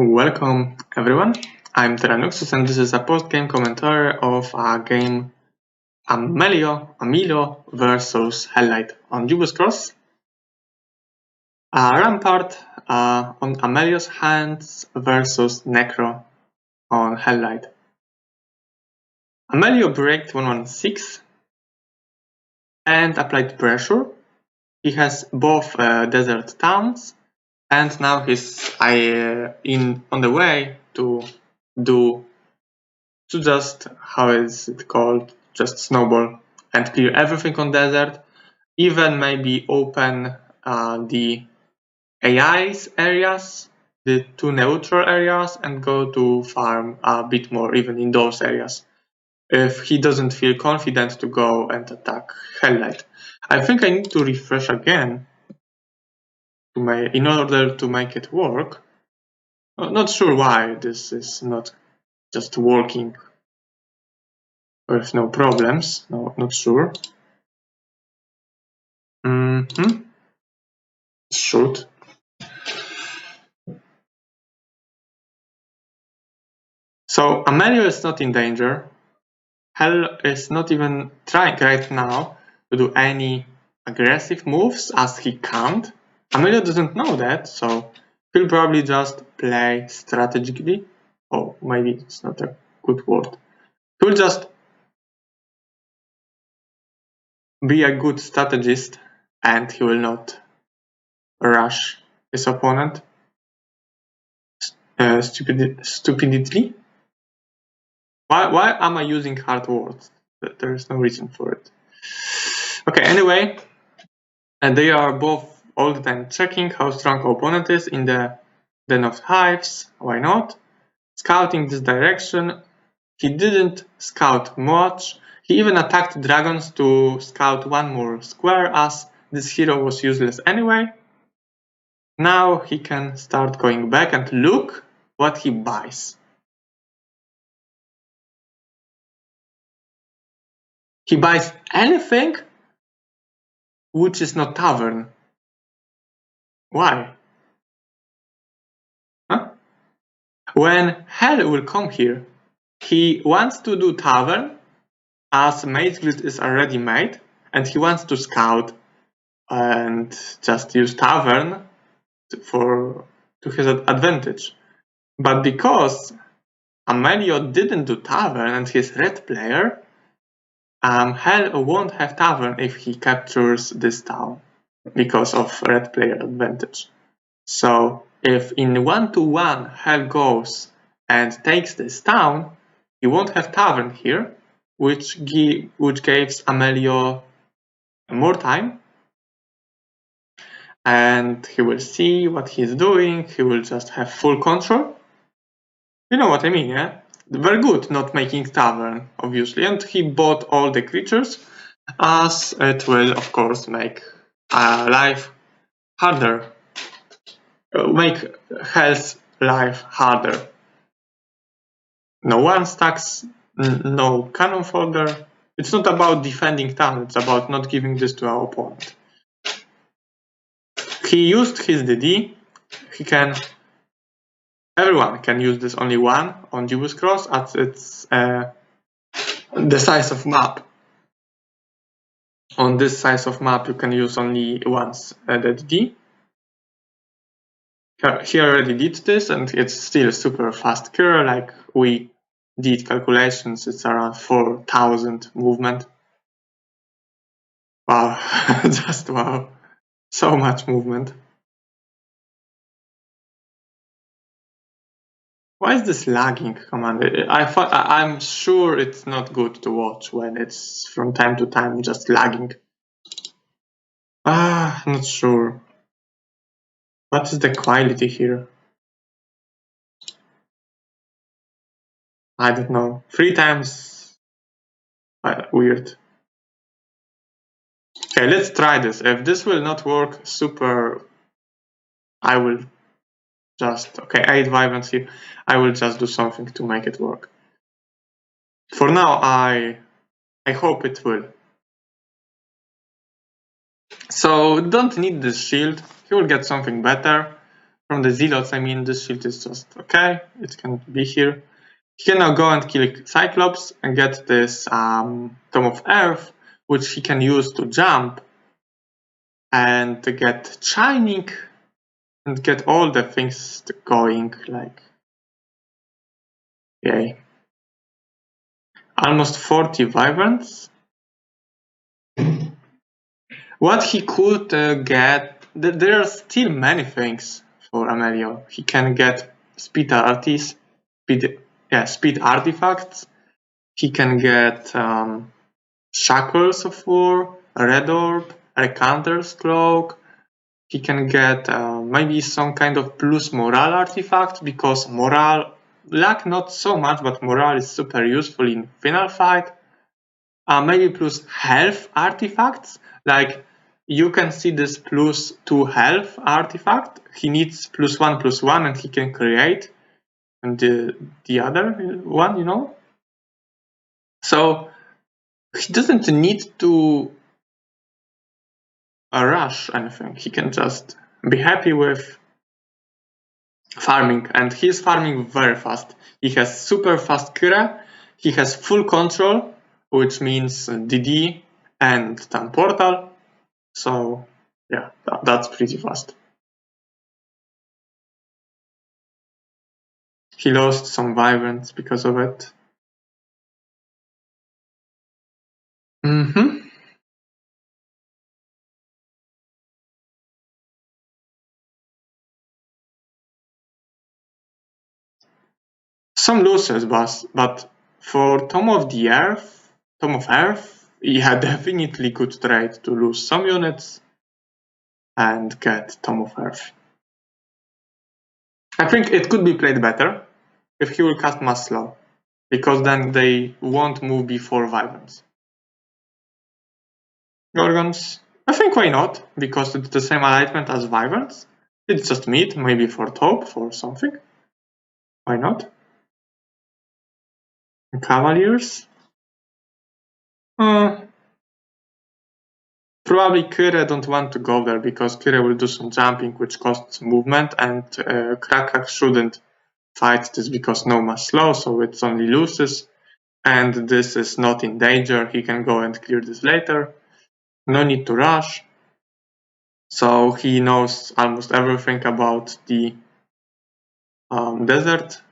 Welcome everyone, I'm Tyranuxus and this is a post-game commentary of a game amieloo versus HellLight on Jubu's Cross. Rampart on amieloo's hands versus Necro on HellLight. amieloo braked 116 and applied pressure. He has both desert towns and now he's on the way to just, how is it called, just snowball and clear everything on desert, even maybe open the AI's areas, the two neutral areas, and go to farm a bit more even in those areas if he doesn't feel confident to go and attack HellLight. I think I need to refresh again in order to make it work. Not sure why this is not just working with no problems. No, not sure. Shoot. So amieloo is not in danger. Hell is not even trying right now to do any aggressive moves as he can't. amieloo doesn't know that, so he'll probably just play strategically. Oh, maybe it's not a good word. He'll just be a good strategist and he will not rush his opponent stupidly. Why am I using hard words? There is no reason for it. Okay, anyway, and they are both all the time checking how strong opponent is in the Den of Hives. Why not? Scouting this direction. He didn't scout much. He even attacked dragons to scout one more square as this hero was useless anyway. Now he can start going back and look what he buys. He buys anything which is not tavern. Why? Huh? When Hell will come here, he wants to do tavern as Mage Guild is already made, and he wants to scout and just use tavern to his advantage. But because amieloo didn't do tavern and he's red player, Hell won't have tavern if he captures this town because of red player advantage. So if in 1-1 Hell goes and takes this town, he won't have tavern here, which gives amieloo more time, and he will see what he's doing. He will just have full control. You know what I mean, yeah? Very good not making tavern, obviously, and he bought all the creatures, as it will, of course, make life harder. Make Hell's life harder. No one stacks, no cannon folder. It's not about defending town, it's about not giving this to our opponent. He used his DD. Everyone can use this only one on Jubu's Cross as it's the size of map. On this size of map, you can use only once the DD. He already did this, and it's still super fast cure. Like we did calculations, it's around 4,000 movement. Wow, just wow, so much movement. Why is this lagging, Commander? I'm sure it's not good to watch when it's from time to time just lagging. I'm not sure. What is the quality here? I don't know. 3 times weird. Okay, let's try this. If this will not work super, I will just, okay, 8 Vivants here. I will just do something to make it work. For now, I hope it will. So don't need this shield. He will get something better. from the zealots, I mean, this shield is just okay. It can be here. He can now go and kill Cyclops and get this Tome of Earth, which he can use to jump and to get Shining and get all the things going, like, yay. Almost 40 Vibrants. What he could get, there are still many things for amieloo. He can get speed artifacts. He can get Shackles of War, Red Orb, Recanter's Cloak. He can get maybe some kind of plus morale artifact, because morale, luck not so much, but morale is super useful in final fight. Maybe plus health artifacts, like you can see this plus 2 health artifact. He needs +1/+1 and he can create and the other one, you know. So he doesn't need to rush anything. He can just be happy with farming, and he's farming very fast. He has super fast Kyra, he has full control, which means DD and then portal. So yeah, that's pretty fast. He lost some Vibrants because of it. Some losses, but for Tome of Earth, yeah, definitely good trade to lose some units and get Tome of Earth. I think it could be played better if he will cast Mass Slow, because then they won't move before Vibrants. Gorgons, I think why not, because it's the same alignment as Vibrants. It's just meat, maybe for top, for something. Why not? Cavaliers? Probably Kyre don't want to go there, because Kyre will do some jumping, which costs movement, and Krakak shouldn't fight this because no mass slow, so it's only loses, and this is not in danger. He can go and clear this later. No need to rush. So he knows almost everything about the desert.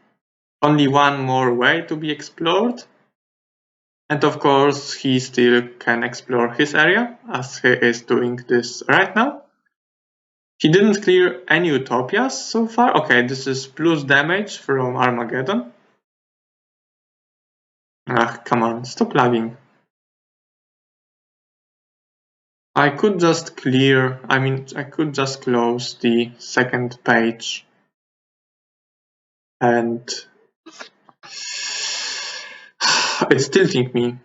Only one more way to be explored. And of course, he still can explore his area, as he is doing this right now. He didn't clear any Utopias so far. Okay, this is plus damage from Armageddon. Ah, come on, stop lagging. I could just I could just close the second page and it's tilting me,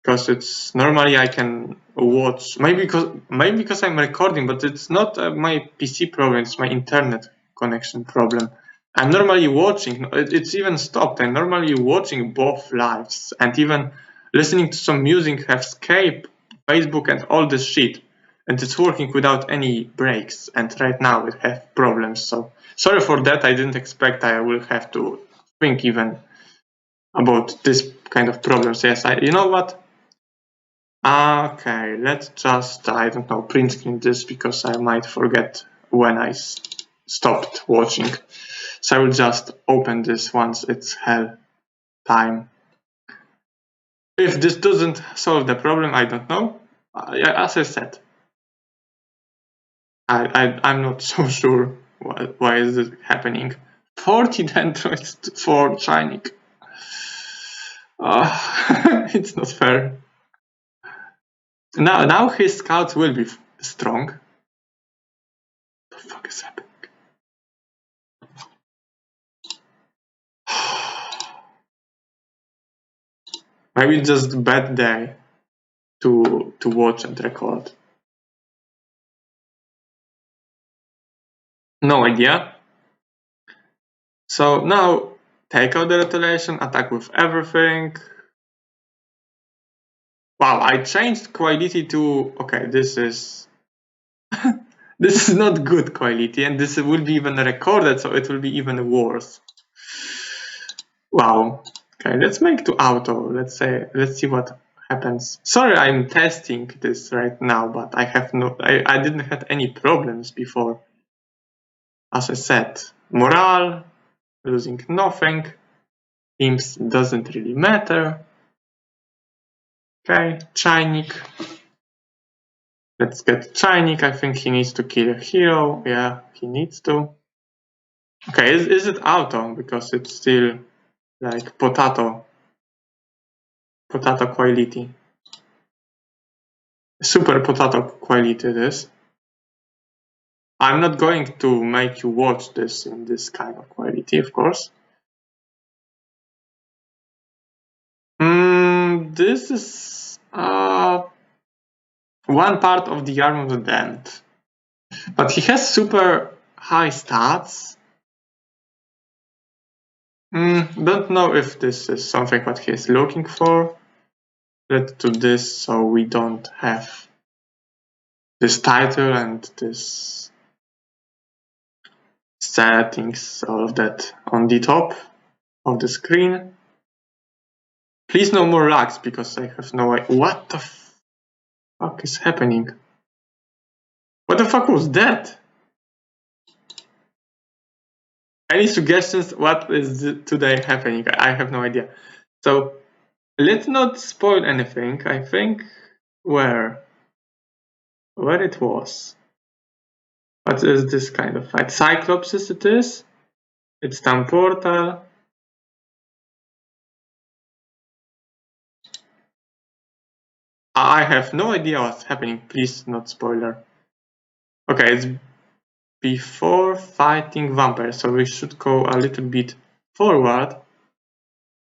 because it's normally I can watch, maybe because I'm recording, but it's not my PC problem, it's my internet connection problem. I'm normally watching, it's even stopped. I'm normally watching both lives and even listening to some music, have Skype, Facebook and all this shit, and it's working without any breaks, and right now it has problems. So sorry for that. I didn't expect I will have to think even about this kind of problems. Yes, you know what? Okay, let's just, I don't know, print screen this, because I might forget when I stopped watching. So I will just open this once it's hell time. If this doesn't solve the problem, I don't know. As I said, I'm not so sure why is this happening. 40 dendrites for Shining. It's not fair. Now his scouts will be strong. What the fuck is happening? Maybe just a bad day to watch and record. No idea. So now take out the retaliation, attack with everything. Wow, I changed quality to, okay, this is This is not good quality, and this will be even recorded, so it will be even worse. Wow. Okay, let's make to auto. Let's see what happens. Sorry, I'm testing this right now, but I didn't have any problems before. As I said, morale, losing nothing. Imps doesn't really matter. Okay, Chinik. Let's get Chinik. I think he needs to kill a hero. Yeah, he needs to. Okay, is it auto? Because it's still like potato quality. Super potato quality it is. I'm not going to make you watch this in this kind of quality, of course. This is one part of the Arm of the Damned. But he has super high stats. Don't know if this is something what he is looking for. Let's do this so we don't have this title and this settings, all of that on the top of the screen. Please no more lags because I have no idea. What the fuck is happening? What the fuck was that? Any suggestions? What is today happening? I have no idea. So let's not spoil anything. I think where it was. What is this kind of fight? Cyclopses it is. It's Town Portal. I have no idea what's happening. Please not spoiler. Okay, it's before fighting vampires, so we should go a little bit forward.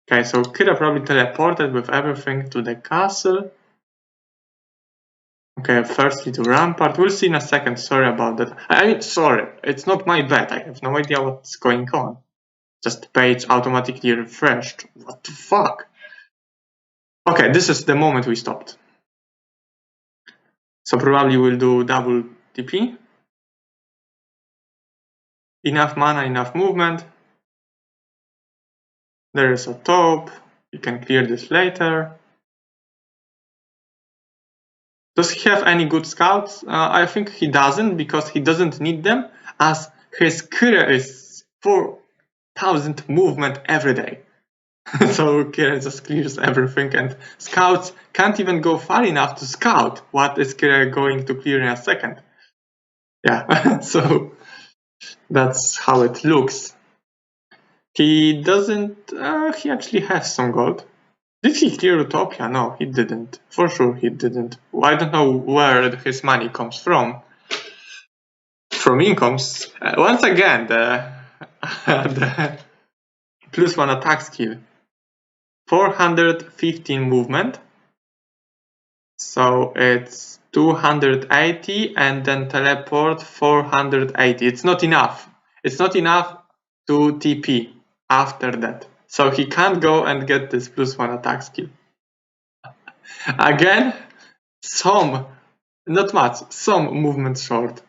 Okay, so Kira probably teleported with everything to the castle. Okay, firstly to Rampart. We'll see in a second. Sorry about that. I mean, sorry. It's not my bad. I have no idea what's going on. Just page automatically refreshed. What the fuck? Okay, this is the moment we stopped. So probably we'll do double TP. Enough mana, enough movement. There is a top. You can clear this later. Does he have any good scouts? I think he doesn't, because he doesn't need them, as his Kira is 4,000 movement every day. So Kira just clears everything, and scouts can't even go far enough to scout what is Kira going to clear in a second. Yeah, so that's how it looks. He doesn't, he actually has some gold. Did he clear Utopia? No, he didn't. For sure he didn't. I don't know where his money comes from. From incomes. Once again, the +1 attack skill. 415 movement. So it's 280 and then teleport 480. It's not enough. It's not enough to TP after that. So he can't go and get this +1 attack skill. Again, not much, some movement short.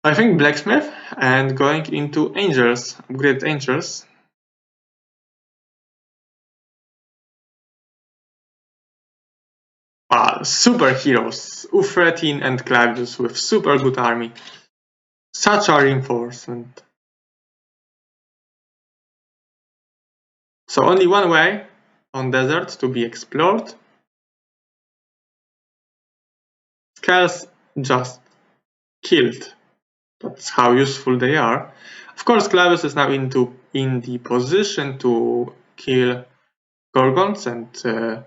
I think blacksmith and going into angels, upgrade angels. Superheroes, Ufretin and Clavius with super good army. Such a reinforcement. So only one way on desert to be explored. Scales just killed. That's how useful they are. Of course, Clavius is now in the position to kill Gorgons and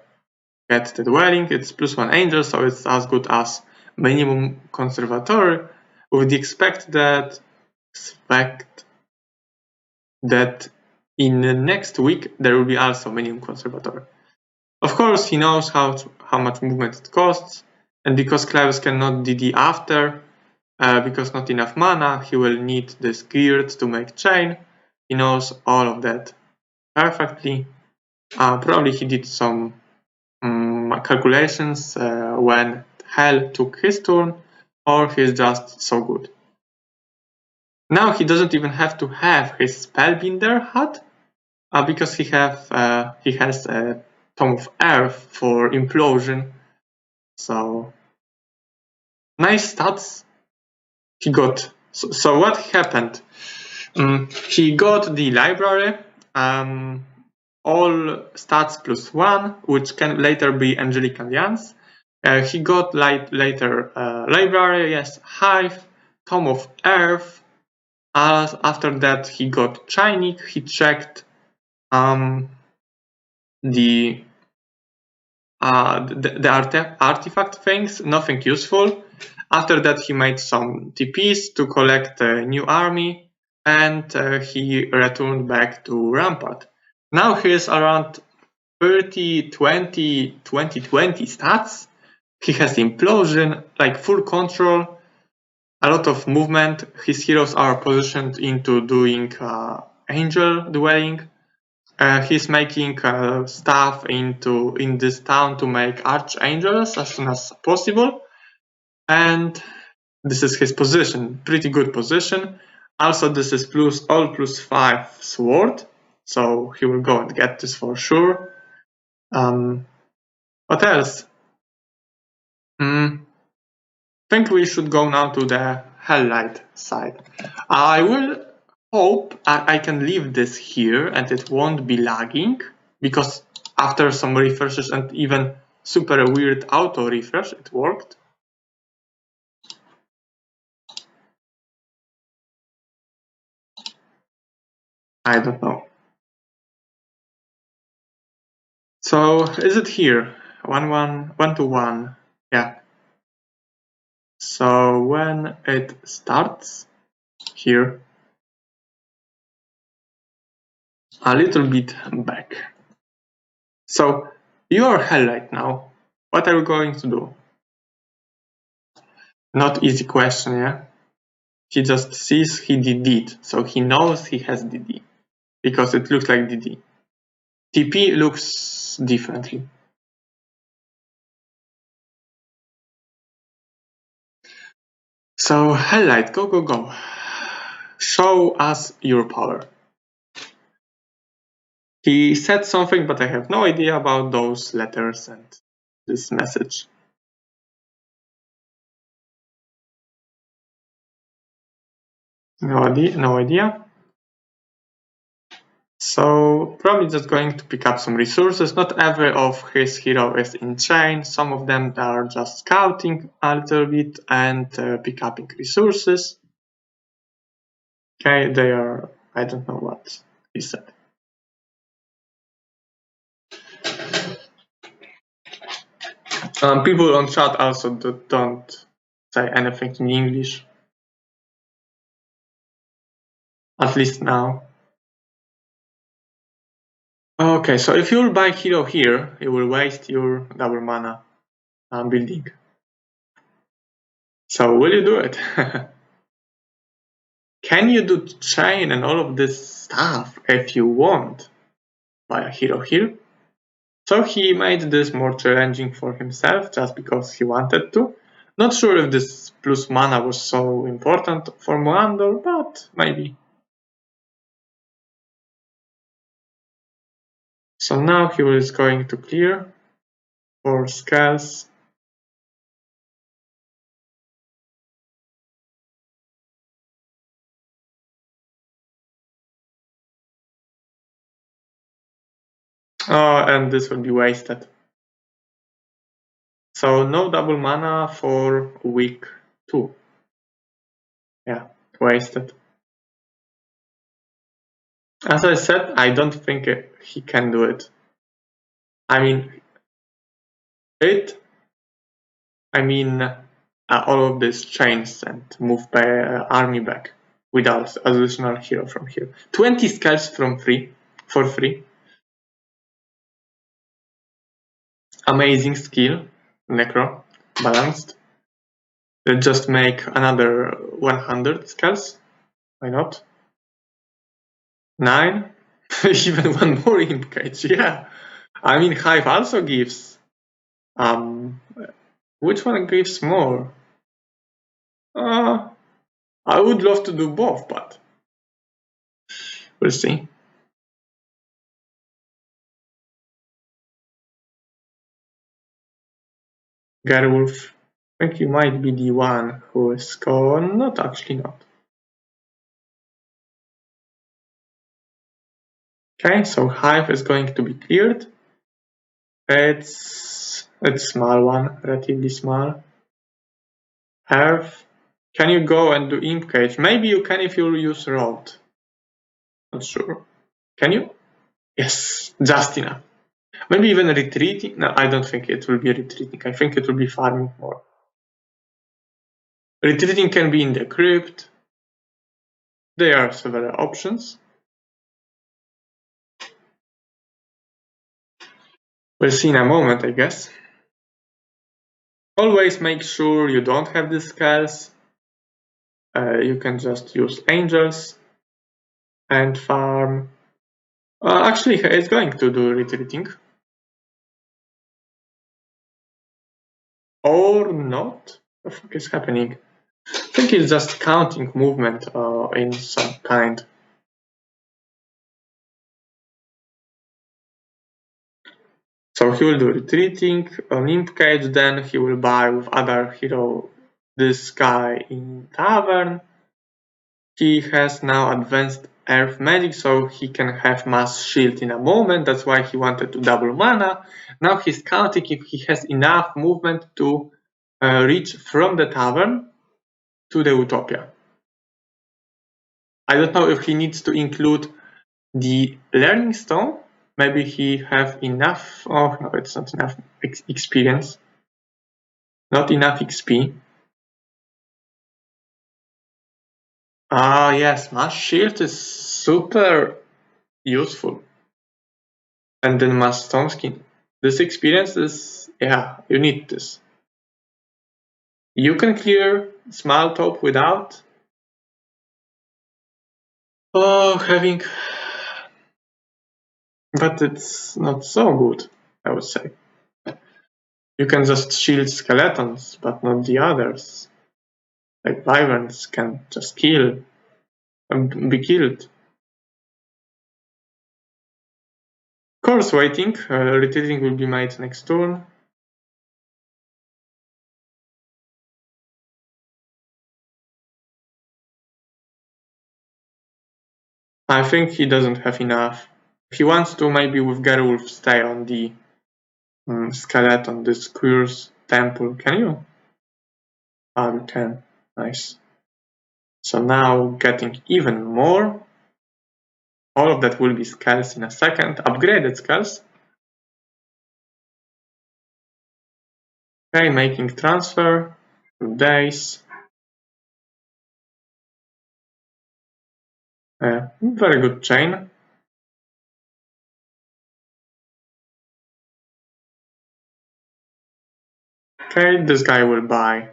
get the dwelling. It's +1 angel, so it's as good as minimum conservatory, with the expect that in the next week there will be also minimum conservatory. Of course, he knows how much movement it costs, and because Clavius cannot DD after, because not enough mana, he will need this geared to make chain. He knows all of that perfectly. Probably he did some calculations when Hell took his turn, or he's just so good. Now he doesn't even have to have his Spellbinder hat, because he has a Tome of Earth for Implosion. So nice stats. He got. So what happened? He got the library, all stats +1, which can later be Angelic Alliance. He got later library, yes, Hive, Tome of Earth. After that, he got Chinik. He checked the artifact things, nothing useful. After that, he made some TPs to collect a new army, and he returned back to Rampart. Now he is around 30, 20, 20, 20 stats. He has Implosion, like full control, a lot of movement. His heroes are positioned into doing angel dwelling. He's making stuff in this town to make archangels as soon as possible, and this is his position. Pretty good position. Also, this is all +5 sword, so he will go and get this for sure. What else? Think we should go now to the HellLight side. I will hope I can leave this here and it won't be lagging, because after some refreshes and even super weird auto refresh, it worked. I don't know. So is it here? 1-1-1-1. Yeah. So when it starts here, a little bit back. So you are HellLight now. What are you going to do? Not easy question, yeah? He just sees he DD'd, so he knows he has DD, because it looks like DD. TP looks differently. So HellLight, go, go, go. Show us your power. He said something, but I have no idea about those letters and this message. No idea. So probably just going to pick up some resources. Not every of his hero is in chain. Some of them are just scouting a little bit and pick up resources. Okay, they are. I don't know what he said. People on chat also don't say anything in English. At least now. Okay, so if you'll buy hero here, you will waste your double mana building. So will you do it? Can you do chain and all of this stuff if you want? Buy a hero here. So he made this more challenging for himself just because he wanted to. Not sure if this plus mana was so important for Moandor, but maybe. So now he is going to clear 4 scales. Oh, and this will be wasted. So no double mana for week 2. Yeah, wasted. As I said, I don't think he can do it. I mean, all of these chains and move by army back without additional hero from here. 20 scales for free. Amazing skill, Necro, balanced. Let's just make another 100 scales. Why not? 9. Even one more imp cage, yeah. I mean, Hive also gives Which one gives more? I would love to do both, but we'll see. Gerwolf, I think you might be the one who is gone. Not actually, not. Okay, so Hive is going to be cleared. It's small one, relatively small. Earth. Can you go and do Imp Cage? Maybe you can if you use Road. Not sure. Can you? Yes, just enough. Maybe even retreating. No, I don't think it will be retreating. I think it will be farming more. Retreating can be in the crypt. There are several options. We'll see in a moment, I guess. Always make sure you don't have the skulls. You can just use angels and farm. Actually, it's going to do retreating. Or not? What the fuck is happening? I think it's just counting movement in some kind. So he will do retreating on Imp Cage, then he will buy with other hero this guy in Tavern. He has now advanced Earth Magic, so he can have Mass Shield in a moment. That's why he wanted to double mana. Now he's counting if he has enough movement to reach from the Tavern to the Utopia. I don't know if he needs to include the Learning Stone. Maybe he have enough. Oh no, it's not enough experience. Not enough XP. Ah yes, Mass Shield is super useful. And then Mass Stone Skin. This experience is, yeah, you need this. You can clear small top without having, but it's not so good, I would say. You can just shield skeletons, but not the others. Like wyverns can just kill and be killed. Course waiting, retreating will be made next turn. I think he doesn't have enough. If he wants to, maybe with Gerwolf stay on the skeleton, this Curse Temple. Can you? Ah, you can. Nice. So now getting even more. All of that will be skulls in a second. Upgraded skulls. Okay, making transfer. 2 days. Very good chain. Okay, this guy will buy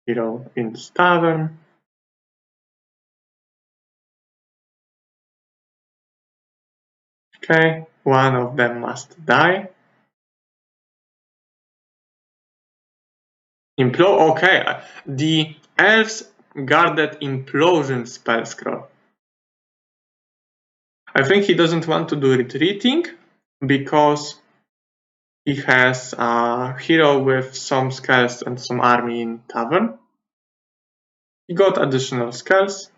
hero in this tavern. Okay, one of them must die. Okay, the elves guarded implosion spell scroll. I think he doesn't want to do retreating because he has a hero with some skulls and some army in tavern. He got additional skulls.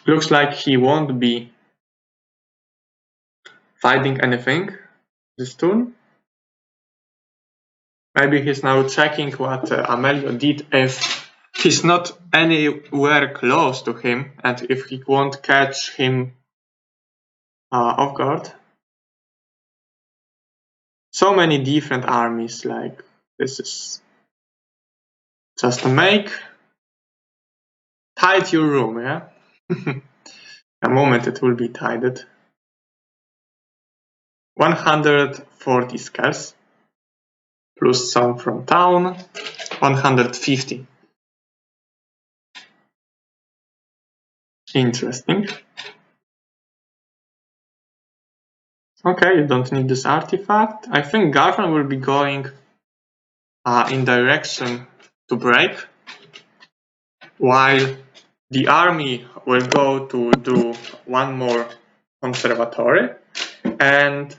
Looks like he won't be fighting anything this turn. Maybe he's now checking what Amieloo did if he's not anywhere close to him and if he won't catch him off guard. So many different armies, like this is just make tide your room, yeah? A moment it will be tided. 140 skulls plus some from town, 150. Interesting. Okay, you don't need this artifact. I think Garfan will be going in direction to break, while the army will go to do one more conservatory, and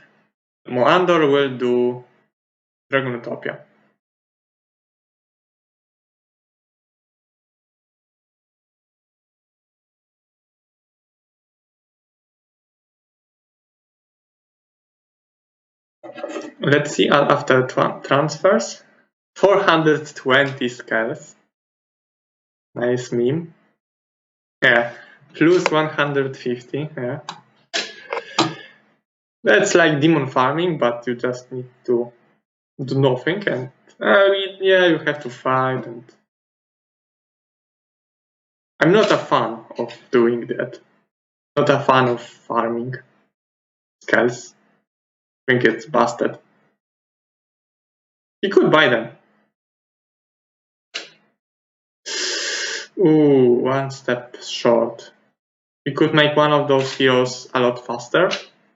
Moandor will do Dragon Utopia. Let's see after transfers. 420 scales. Nice meme. Yeah, plus 150. Yeah. That's like demon farming, but you just need to do nothing, and yeah, you have to fight. And I'm not a fan of doing that. Not a fan of farming scales. I think it's busted. You could buy them. Ooh, one step short. You could make one of those heroes a lot faster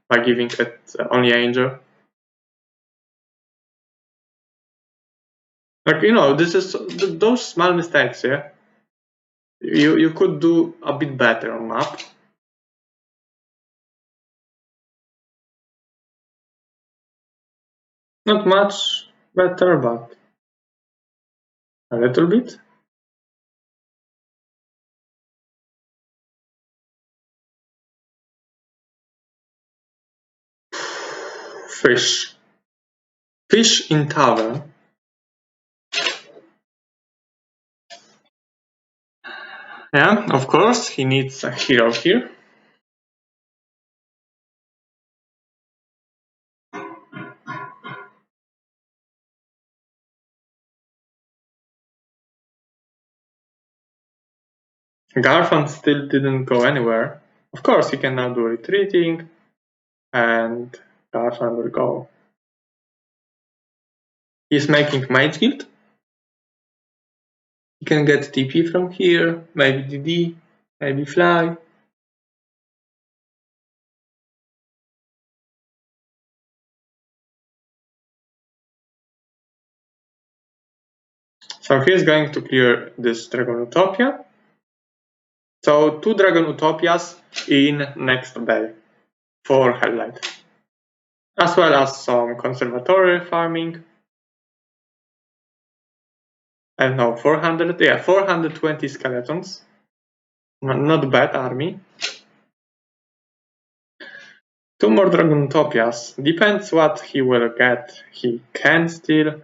by giving it only Angel. Like, you know, this is those small mistakes, yeah? You could do a bit better on map. Not much better, but a little bit. Fish. Fish in tavern. Yeah, of course, he needs a hero here. Garfan still didn't go anywhere. Of course, he can now do retreating, and Garfan will go. He's making Mage Guild. He can get TP from here, maybe DD, maybe fly. So he's going to clear this Dragon Utopia. So 2 Dragon Utopias in next day for HellLight. As well as some conservatory farming. I don't know, 420 skeletons. Not bad army. 2 more Dragon Utopias. Depends what he will get. He can still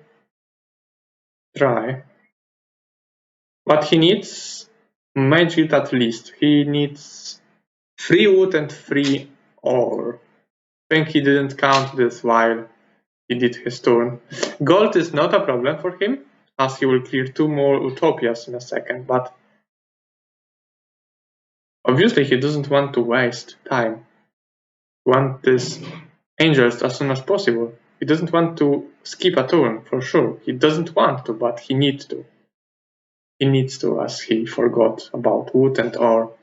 try. But he needs Mage Guild at least. He needs 3 wood and 3 ore. I think he didn't count this while he did his turn. Gold is not a problem for him, as he will clear 2 more Utopias in a second, but obviously he doesn't want to waste time. He wants these angels as soon as possible. He doesn't want to skip a turn, for sure. He doesn't want to, but he needs to. He needs to, as he forgot about wood and ore.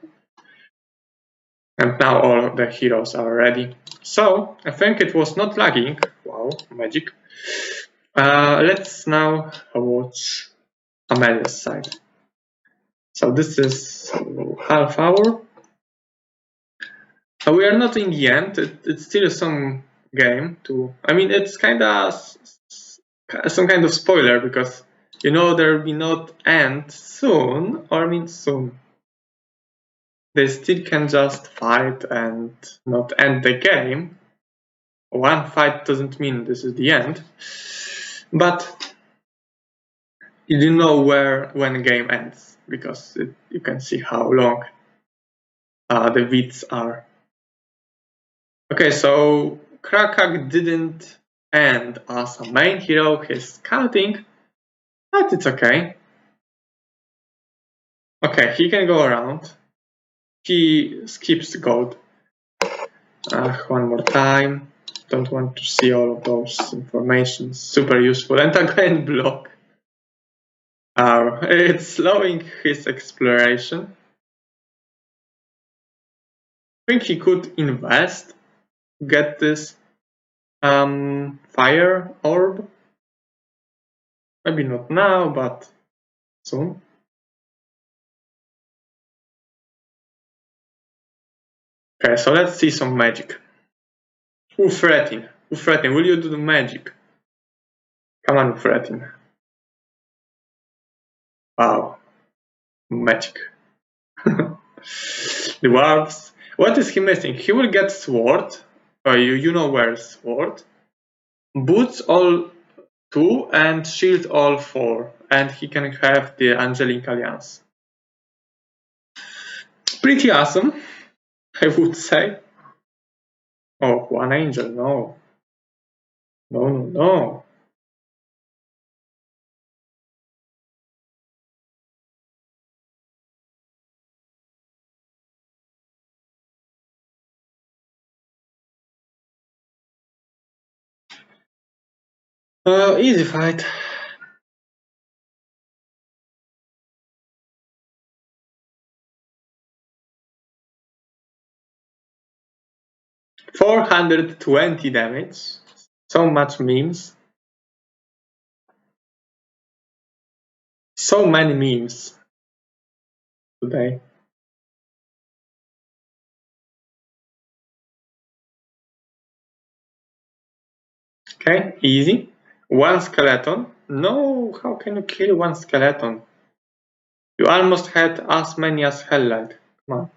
And now all the heroes are ready. So, I think it was not lagging. Wow, magic. Let's now watch Amelia's side. So this is half hour. We are not in the end. It's still some game to. I mean, it's kind of some kind of spoiler because you know there will be not end soon, or I mean soon. They still can just fight and not end the game. One fight doesn't mean this is the end, but you do know when the game ends because you can see how long the beats are. Okay, so Krakak didn't end as a main hero. He's scouting, but it's okay. Okay, he can go around. He skips gold. One more time. Don't want to see all of those information. Super useful. And again, block. It's slowing his exploration. think he could invest, get this fire orb. Maybe not now, but soon. Okay, so let's see some magic. Ufretin, will you do the magic? Come on, Ufretin. Wow, magic. The dwarves. What is he missing? He will get sword. You know where sword. Boots all 2 and shield all 4. And he can have the Angelic Alliance. Pretty awesome, I would say. Oh, 1 angel, no. No. Easy fight. $420 damage. So much memes. So many memes today. Okay, easy. 1 skeleton. No, how can you kill 1 skeleton? You almost had as many as HellLight. Come on.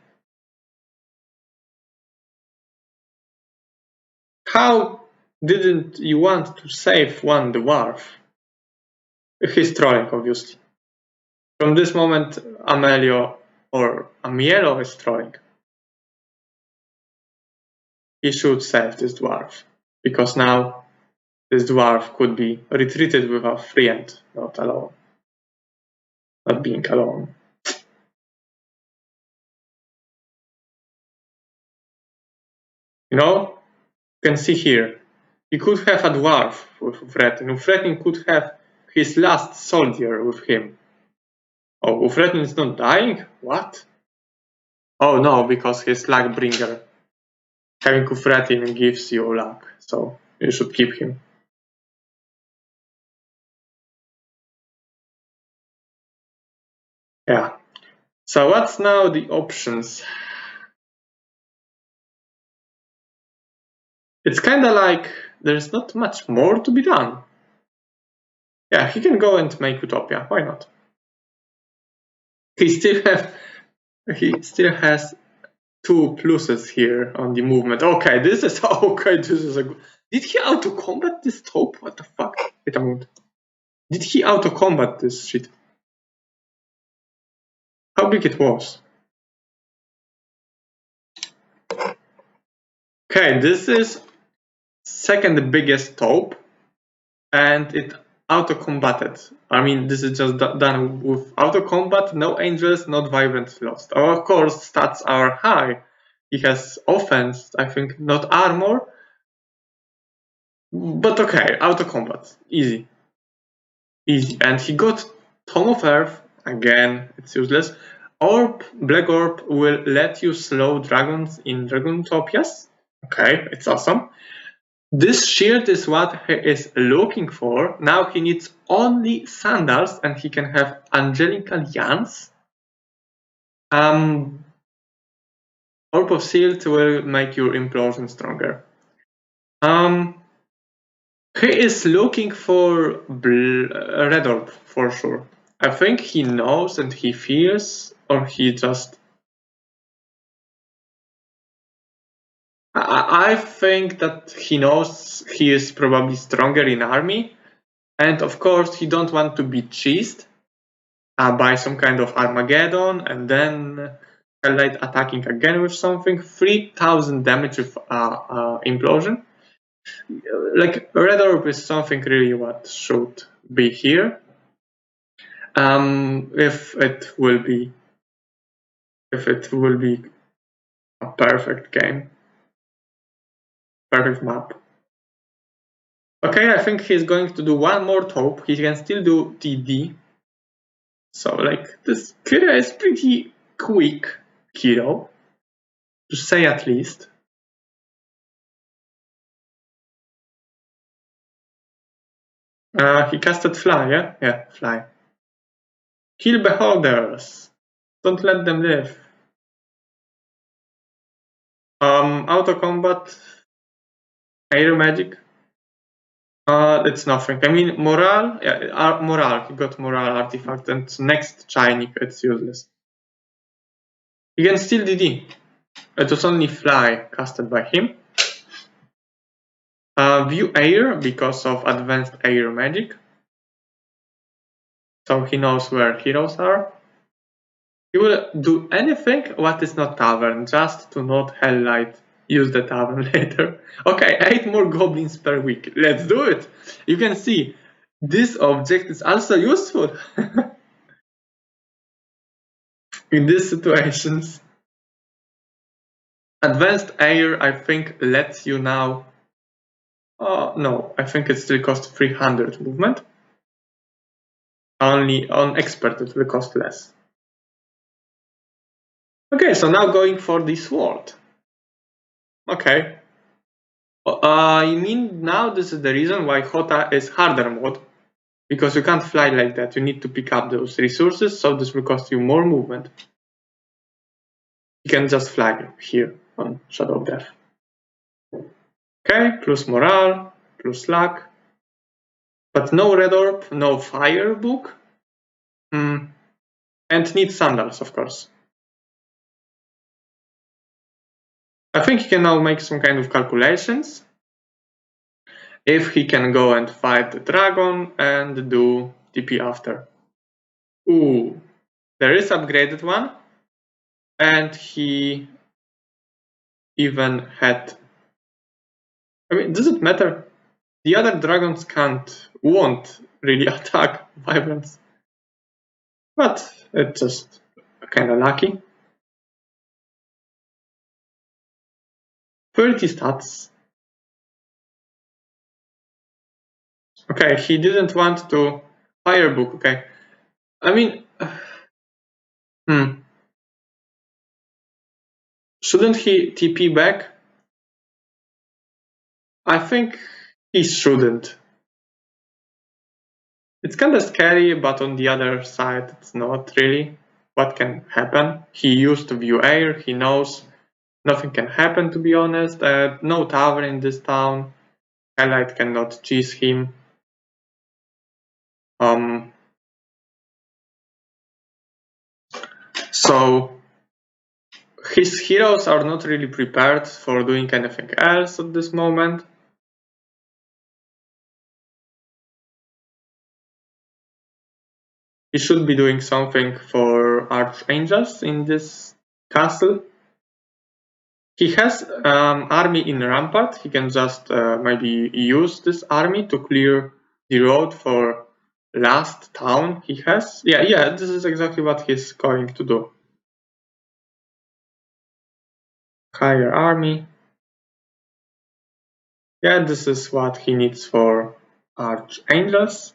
How didn't you want to save 1 dwarf? He's trolling, obviously. From this moment, amieloo is trolling. He should save this dwarf, because now this dwarf could be retreated with a friend, not alone. Not being alone. You know, you can see here, he could have a dwarf with Ufretin. Ufretin could have his last soldier with him. Oh, Ufretin is not dying? What? Oh no, because he's luckbringer. Having Ufretin gives you luck, so you should keep him. Yeah. So what's now the options? It's kinda like there's not much more to be done. Yeah, he can go and make Utopia, why not? He still has 2 pluses here on the movement. Okay, this is a good. Did he auto combat this taupe? What the fuck? Wait a moment. Did he auto combat this shit? How big it was? Okay, this is second biggest taupe, and it auto combated. I mean, this is just done with auto combat, no angels, not vibrant lost. Of course, stats are high. He has offense, I think, not armor. But okay, auto combat, easy. Easy. And he got Tome of Earth, again, it's useless. Orb, Black Orb will let you slow dragons in Dragonotopias. Okay, it's awesome. This shield is what he is looking for. Now he needs only sandals and he can have Angelic Alliance. Orb of Shield will make your implosion stronger. He is looking for Red Orb for sure. I think he knows and he feels, or he just. I think that he knows he is probably stronger in army, and of course he don't want to be cheesed by some kind of Armageddon, and then HellLight attacking again with something. 3,000 damage with implosion. Like Red Orb is something really what should be here. If it will be a perfect game, perfect map. Okay, I think he's going to do 1 more taupe. He can still do TD. So like this Kira is pretty quick hero. to say at least. He casted fly, yeah? Yeah, fly. Kill beholders. Don't let them live. Auto combat. Air magic. It's nothing. I mean, morale. Yeah, morale. He got morale artifact, and next shiny, it's useless. He can steal DD. It was only fly casted by him. View air because of advanced air magic. So he knows where heroes are. He will do anything what is not tavern, just to not HellLight use the tavern later. Okay, 8 more goblins per week. Let's do it. You can see this object is also useful in these situations. Advanced air, I think, lets you now. No, I think it still costs 300 movement. Only on expert it will cost less. Okay, so now going for the sword. Okay. You mean now this is the reason why Hota is harder mode? Because you can't fly like that, you need to pick up those resources, so this will cost you more movement. You can just fly here on Shadow of Death. Okay, plus morale, plus luck. But no red orb, no fire book. And need sandals, of course. I think he can now make some kind of calculations. If he can go and fight the dragon and do TP after. Ooh, there is upgraded one. And he even had. I mean, does it matter? The other dragons won't really attack Vibrance. But it's just kinda lucky. 30 stats. Okay, he didn't want to Firebook, okay. I mean, shouldn't he TP back? I think he shouldn't. It's kinda scary, but on the other side, it's not really. What can happen? He used to view air, he knows nothing can happen, to be honest. No tower in this town. HellLight cannot cheese him. So his heroes are not really prepared for doing anything else at this moment. He should be doing something for archangels in this castle. He has army in Rampart. He can just maybe use this army to clear the road for last town he has. Yeah, this is exactly what he's going to do. Higher army. Yeah, this is what he needs for archangels.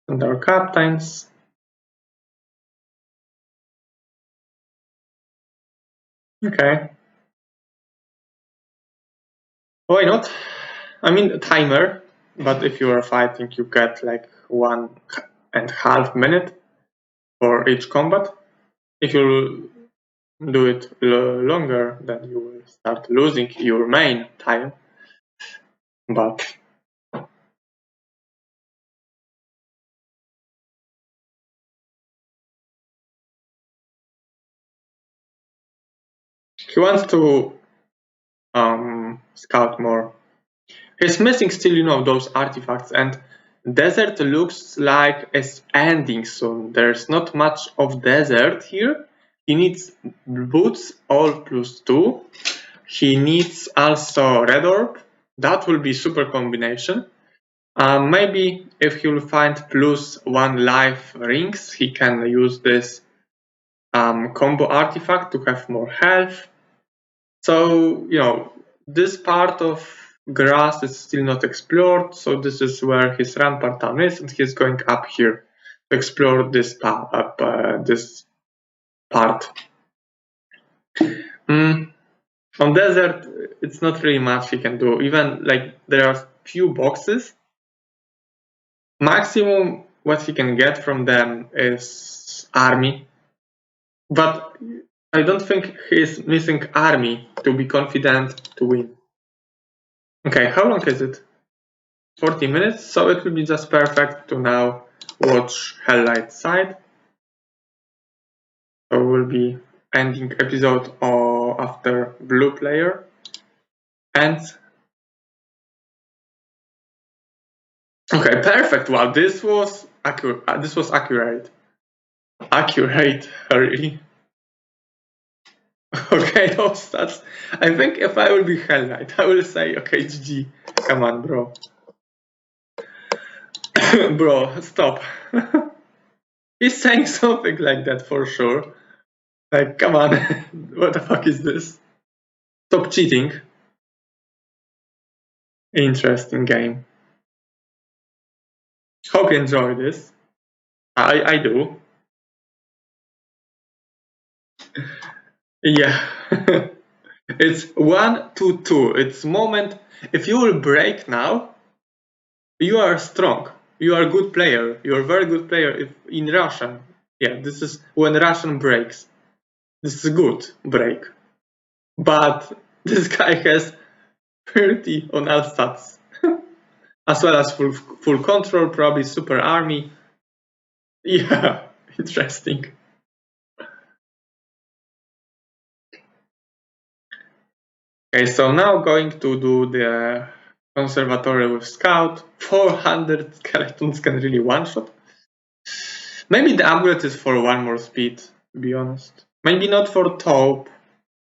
And our captains. Okay. Why not? I mean, timer, but if you are fighting, you get like 1.5 minutes for each combat. If you do it longer, then you will start losing your main time. But he wants to scout more. He's missing still, those artifacts, and desert looks like it's ending soon. There's not much of desert here. He needs boots, all +2. He needs also red orb. That will be super combination. Maybe if he will find +1 life rings, he can use this combo artifact to have more health. So, this part of grass is still not explored, so this is where his Rampart town is, and he's going up here. explore this this part. On desert, it's not really much you can do. Even like there are few boxes. Maximum what he can get from them is army. But I don't think he's missing army to be confident to win. Okay, how long is it? 40 minutes, so it will be just perfect to now watch HellLight side. So we'll be ending episode after blue player. And okay, perfect. Wow, this was accurate. Accurate, really. Okay, those stats. I think if I will be HellLight, I will say, okay, GG. Come on, bro. Bro, stop. He's saying something like that for sure. Like, come on. What the fuck is this? Stop cheating. Interesting game. Hope you enjoy this. I do. Yeah. It's 1-2. It's moment. If you will break now, you are strong. You are a good player. You are a very good player. If in Russian, yeah, this is when Russian breaks. This is a good break. But this guy has 30 on all stats, as well as full control, probably super army. Yeah, interesting. Okay, so now going to do the conservatory with scout. 400 skeletons can really one-shot. Maybe the upgrade is for one more speed, to be honest. Maybe not for taupe,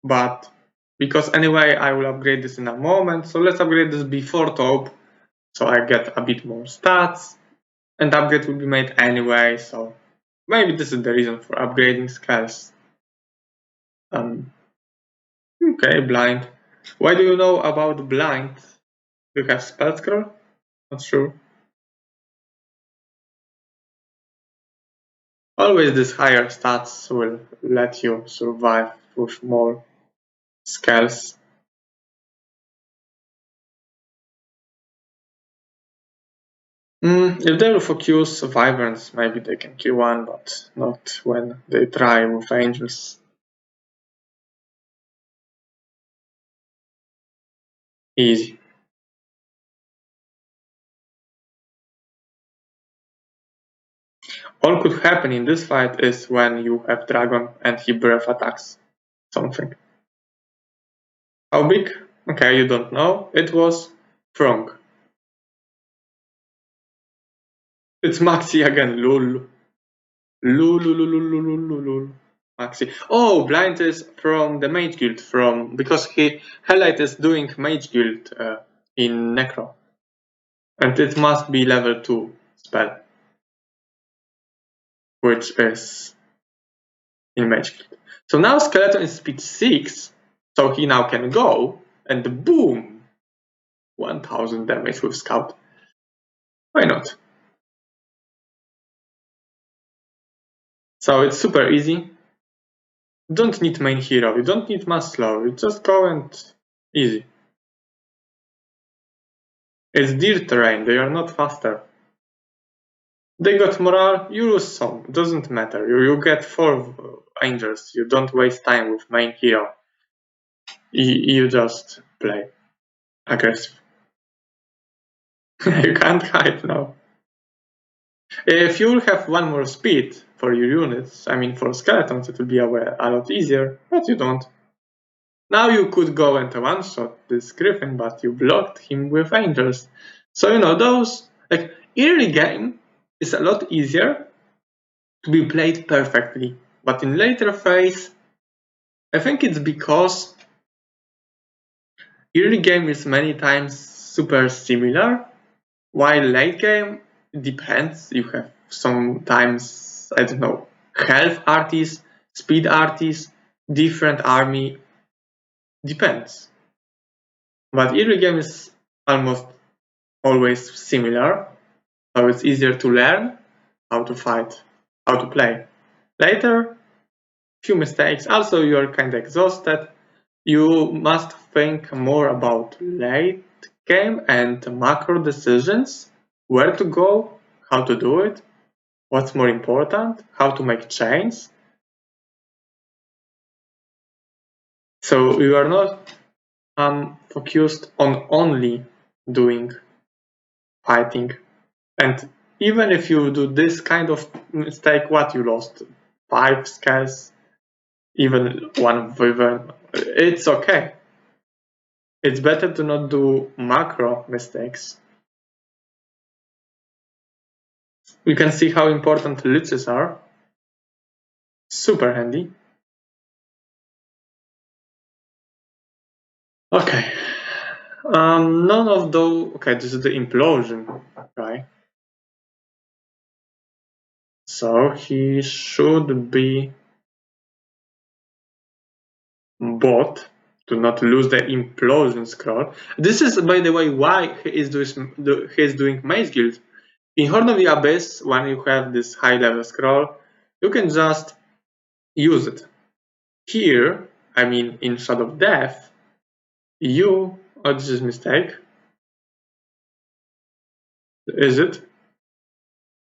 but because anyway I will upgrade this in a moment. So let's upgrade this before taupe, so I get a bit more stats. And upgrade will be made anyway, so maybe this is the reason for upgrading skills. Okay, blind. Why do you know about blind? Do you have spell scroll? Not sure. Always these higher stats will let you survive with more skills. If they will focus Wyverns, maybe they can kill one, but not when they try with Angels. Easy. All could happen in this fight is when you have Dragon and he breath attacks something. How big? Okay, you don't know. It was Frong. It's Maxi again, lol. Lul. Maxi. Oh, blind is from the Mage Guild, because HellLight is doing Mage Guild in Necro. And it must be level 2 spell, which is in Mage Guild. So now Skeleton is speed 6, so he now can go, and boom! 1000 damage with Scout. Why not? So it's super easy. You don't need main hero, you don't need mass slow, you just go and easy. It's dirt terrain, they are not faster. They got morale, you lose some, doesn't matter. You get 4 angels, you don't waste time with main hero. You just play aggressive. You can't hide now. If you have one more speed for your units, I mean for skeletons, it will be a lot easier, but you don't. Now you could go and one-shot this griffin, but you blocked him with angels. So you know, those, like, early game is a lot easier to be played perfectly, but in later phase, I think it's because early game is many times super similar, while late game depends. You have sometimes, I don't know, health artists, speed artists, different army, depends. But early game is almost always similar, so it's easier to learn how to fight, how to play. Later, few mistakes. Also, you are kind of exhausted. You must think more about late game and macro decisions, where to go, how to do it, what's more important, how to make chains. So you are not focused on only doing fighting. And even if you do this kind of mistake, what you lost? 5 scales, even 1 wyvern. It's okay. It's better to not do macro mistakes. You can see how important leeches are. Super handy. Okay. None of those. Okay, this is the implosion guy. So he should be bought to not lose the implosion scroll. This is, by the way, why he is doing Maze Guild. In Horn of the Abyss, when you have this high level scroll, you can just use it. Here, I mean in Shadow of Death, oh, this is a mistake. Is it?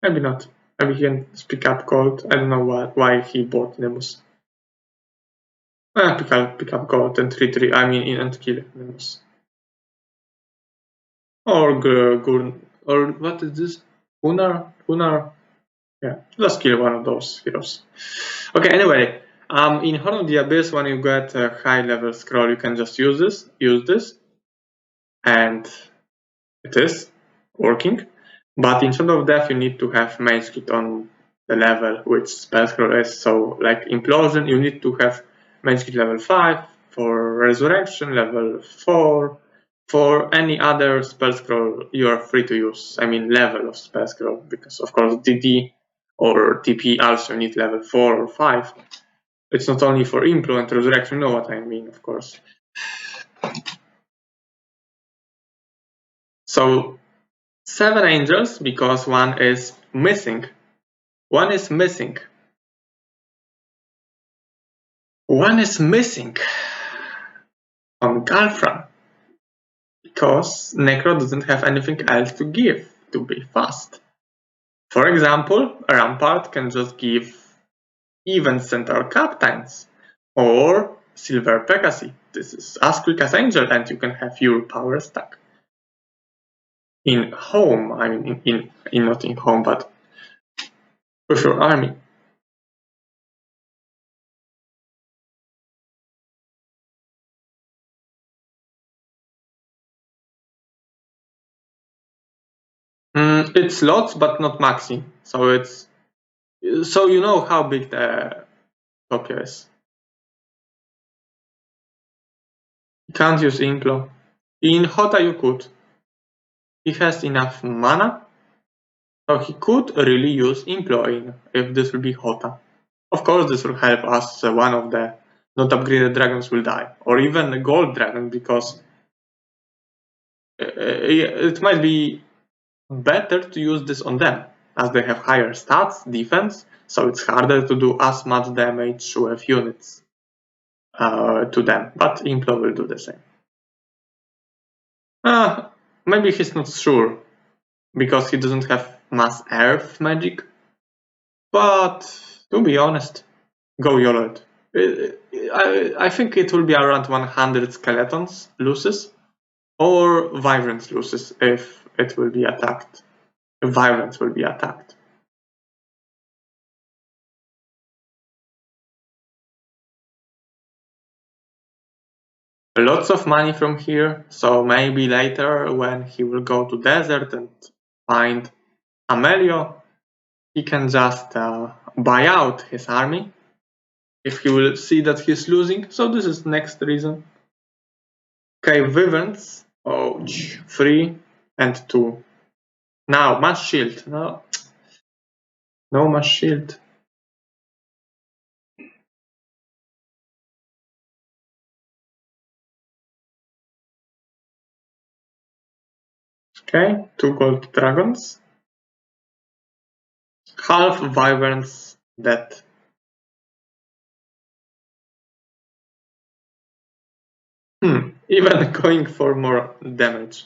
Maybe not. Maybe he can pick up gold. I don't know why he bought Nemus. Pick up gold and and kill Nemus. Or Gurn, or what is this? Gunnar? Yeah, let's kill one of those heroes. Okay, anyway, in Horn of the Abyss, when you get a high level scroll, you can just use this, and it is working. But in Shadow of Death, you need to have Mage Kit on the level which spell scroll is. So, like Implosion, you need to have Mage Kit level 5, for Resurrection level 4. For any other spell scroll, you are free to use. I mean, level of spell scroll, because of course DD or TP also need level 4 or 5. It's not only for Implo and Resurrection, you know what I mean, of course. So 7 angels, because one is missing. One is missing. One is missing on Galfram, because Necro doesn't have anything else to give to be fast. For example, Rampart can just give even Centaur Captains or Silver Pegasus. This is as quick as Angel, and you can have your power stack. In home, I mean, not in home, but with your army. It's lots, but not maxi. So you know how big the Tokyo is. You can't use Implo. In Hota you could. He has enough mana, so he could really use Implo in if this will be Hota. Of course, this will help us. One of the not upgraded dragons will die, or even a gold dragon, because it might be better to use this on them, as they have higher stats, defense, so it's harder to do as much damage with units to them, but Implo will do the same. Maybe he's not sure, because he doesn't have mass earth magic, but to be honest, go YOLO it. I think it will be around 100 skeletons loses, or Vibrance loses if it will be attacked. If Vibrance will be attacked. Lots of money from here, so maybe later when he will go to desert and find Amieloo, he can just buy out his army if he will see that he's losing. So this is next reason. Okay, Wyverns. Oh, 3 and 2. Now, mass shield. No mass shield. Okay, 2 gold dragons. Half Wyvern's dead. Even going for more damage.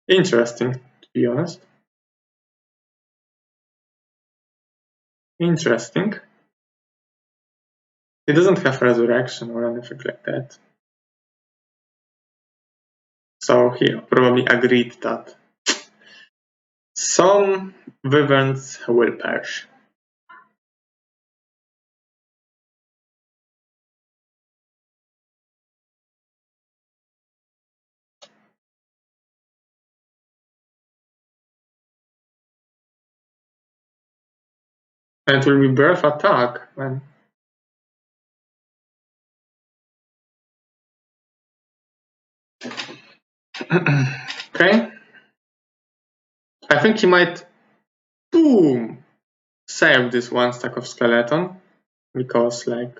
Interesting, to be honest. Interesting. He doesn't have resurrection or anything like that. So he probably agreed that some wyverns will perish. And it will be breath attack, man. Okay. I think he might boom save this one stack of skeleton, because like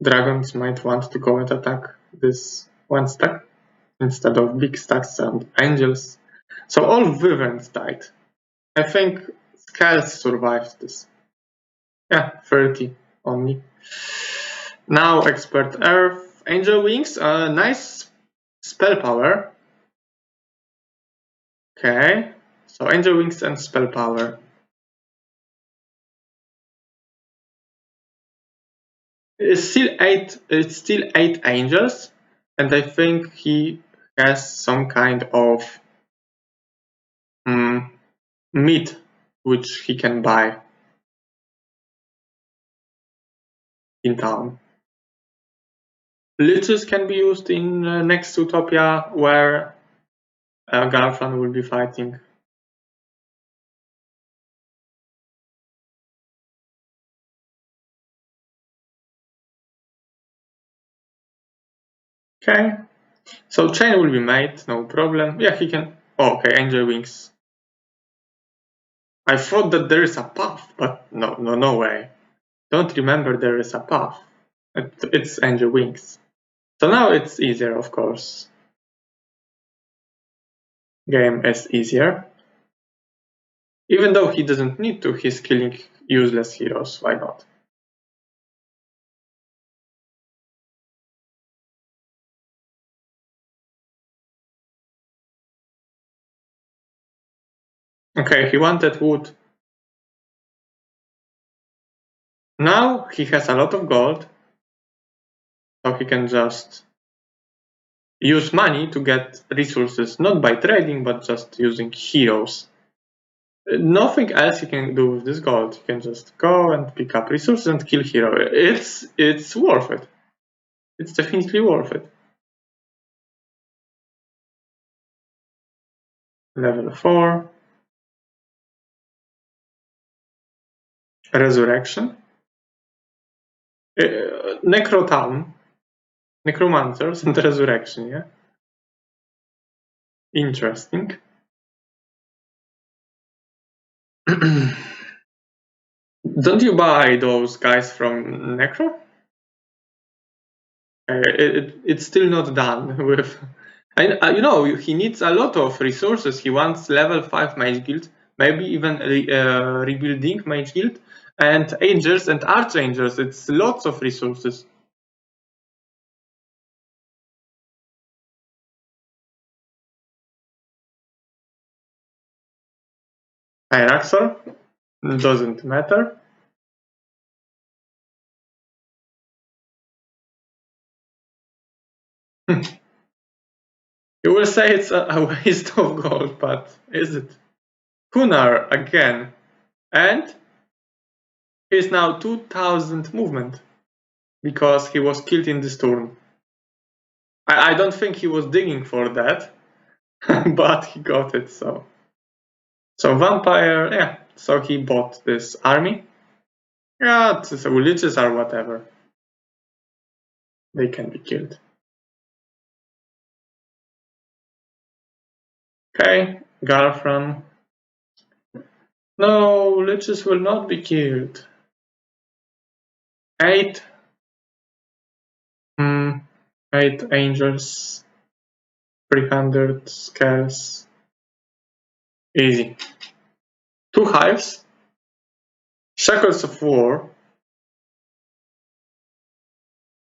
dragons might want to go and attack this one stack instead of big stacks and angels. So all wyverns died. I think Skulls survived this. Yeah, 30 only. Now Expert Earth, Angel Wings, nice spell power. Okay, so Angel Wings and spell power. It's still eight angels, and I think he has some kind of meat which he can buy in town. Liches can be used in next Utopia, where Galfan will be fighting. Okay, so chain will be made, no problem. Yeah, he can. Oh, okay, Angel Wings. I thought that there is a path, but no way. Don't remember there is a path. It's Angel Wings. So now it's easier, of course. Game is easier. Even though he doesn't need to, he's killing useless heroes. Why not? Okay, he wanted wood. Now he has a lot of gold, so he can just use money to get resources, not by trading, but just using heroes. Nothing else you can do with this gold. You can just go and pick up resources and kill hero. It's worth it. It's definitely worth it. Level 4. Resurrection. Necrotown. Necromancers and Resurrection, yeah? Interesting. Don't you buy those guys from Necro? It's still not done with. You know, he needs a lot of resources. He wants level 5 Mage Guild, maybe even rebuilding Mage Guild, and Angels and Archangels. It's lots of resources. Tyraxor doesn't matter. You will say it's a waste of gold, but is it? Kunar again, and he's now 2000 movement because he was killed in this turn. I don't think he was digging for that, but he got it. So vampire, yeah. So he bought this army. Yeah, so witches or whatever. They can be killed. Okay, Garfran. No, liches will not be killed. 8. 8 angels. 300 skulls. Easy. 2 hives. Shackles of War.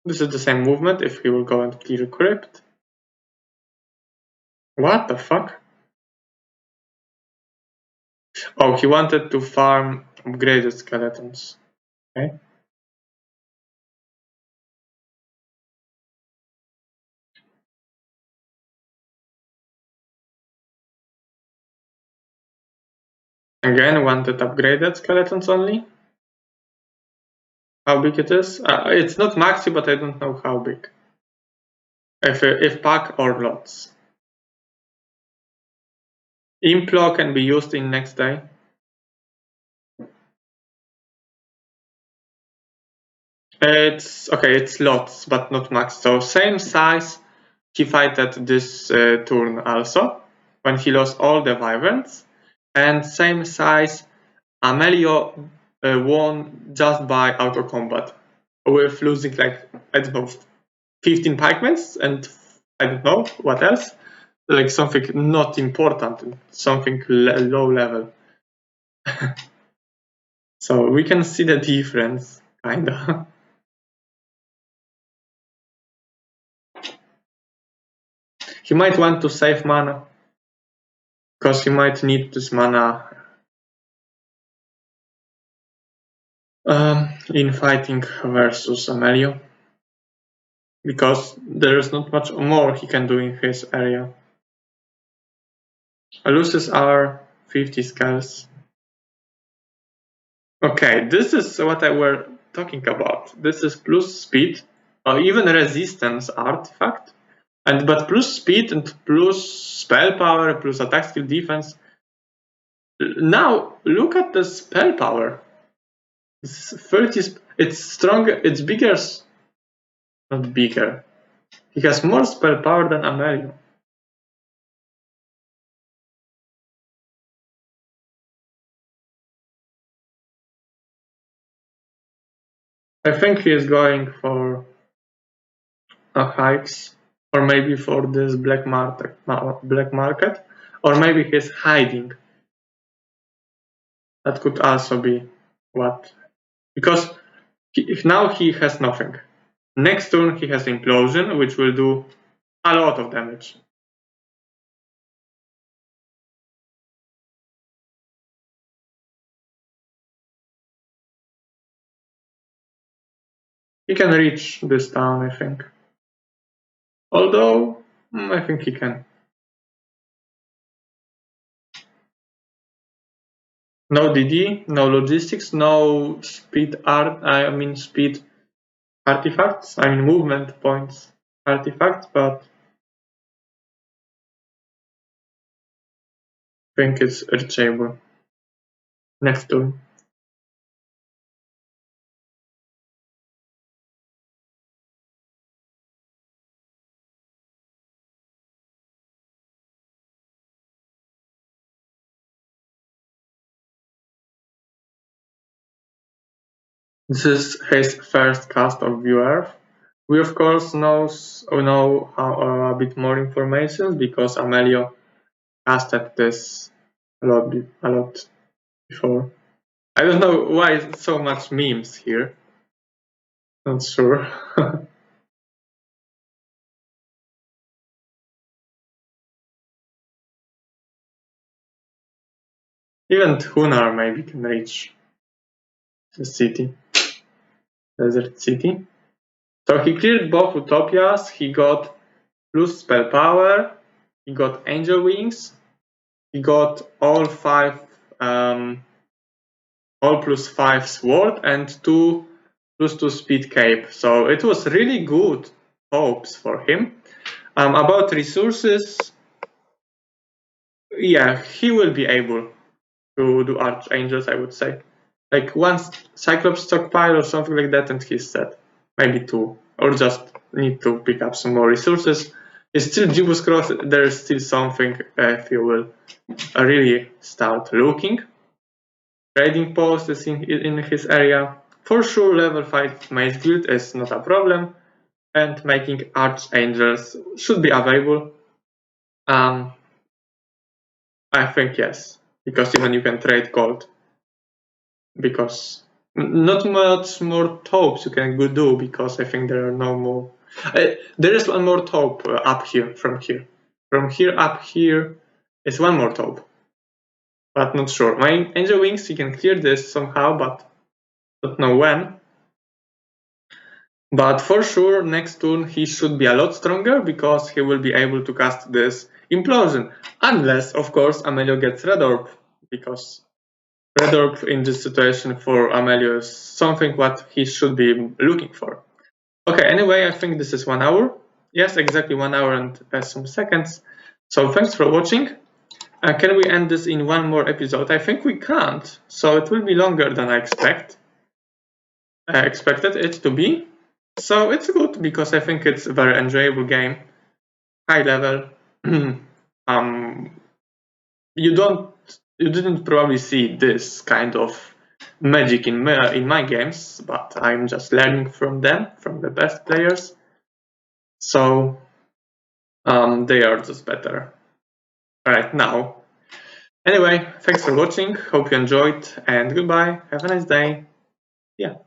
This is the same movement if he will go and clear Crypt. What the fuck? Oh, he wanted to farm upgraded skeletons. Okay. Again, wanted upgraded skeletons only. How big it is? It's not maxi, but I don't know how big. If pack or lots. Implo can be used in next day. It's okay, it's lots, but not max. So same size he fighted this turn also, when he lost all the wyverns. And same size amieloo won just by auto combat, with losing like, I don't know, 15 pikemen and I don't know what else. Like something not important, something low level. So we can see the difference, kinda. He might want to save mana, because he might need this mana in fighting versus amieloo, because there is not much more he can do in his area. Loses are 50 scales. Okay, this is what I were talking about. This is plus speed, or even resistance artifact, but plus speed and plus spell power plus attack skill defense. Now look at the spell power. It's 30. It's stronger. It's bigger. Not bigger. He has more spell power than amieloo. I think he is going for a hikes, or maybe for this black market, or maybe he's hiding. That could also be what, because if now he has nothing. Next turn he has implosion, which will do a lot of damage. He can reach this town, I think. Although I think he can. No DD, no logistics, no speed speed artifacts, movement points artifacts, but I think it's reachable. Next turn. This is his first cast of View Earth. We of course know a bit more information because amieloo casted this a lot before. I don't know why so much memes here. Not sure. Even Hunar maybe can reach the city. Desert City. So he cleared both Utopias, he got plus spell power, he got angel wings, he got all plus 5 sword and 2 plus 2 speed cape. So it was really good hopes for him. About resources, yeah, he will be able to do archangels, I would say. Like one Cyclops stockpile or something like that, and he's set. Maybe 2, or just need to pick up some more resources. It's still Gibbous Cross, there's still something if you will really start looking. Trading post is in his area. For sure, level 5 Maze Guild is not a problem, and making archangels should be available. I think yes. because even you can trade gold. Because not much more taupes you can do, because I think there are no more. There is one more taupe up here, from here. From here up here is one more taupe. But not sure. My angel wings, he can clear this somehow, but don't know when. But for sure, next turn he should be a lot stronger, because he will be able to cast this implosion. Unless, of course, amieloo gets red orb, because red orb in this situation for amieloo is something what he should be looking for. Okay, anyway, I think this is 1 hour. Yes, exactly 1 hour and some seconds. So thanks for watching. Can we end this in one more episode? I think we can't, so it will be longer than I expected it to be. So it's good, because I think it's a very enjoyable game, high level. You didn't probably see this kind of magic in my games, but I'm just learning from them, from the best players. So they are just better right now. Anyway, thanks for watching. Hope you enjoyed, and goodbye. Have a nice day. Yeah.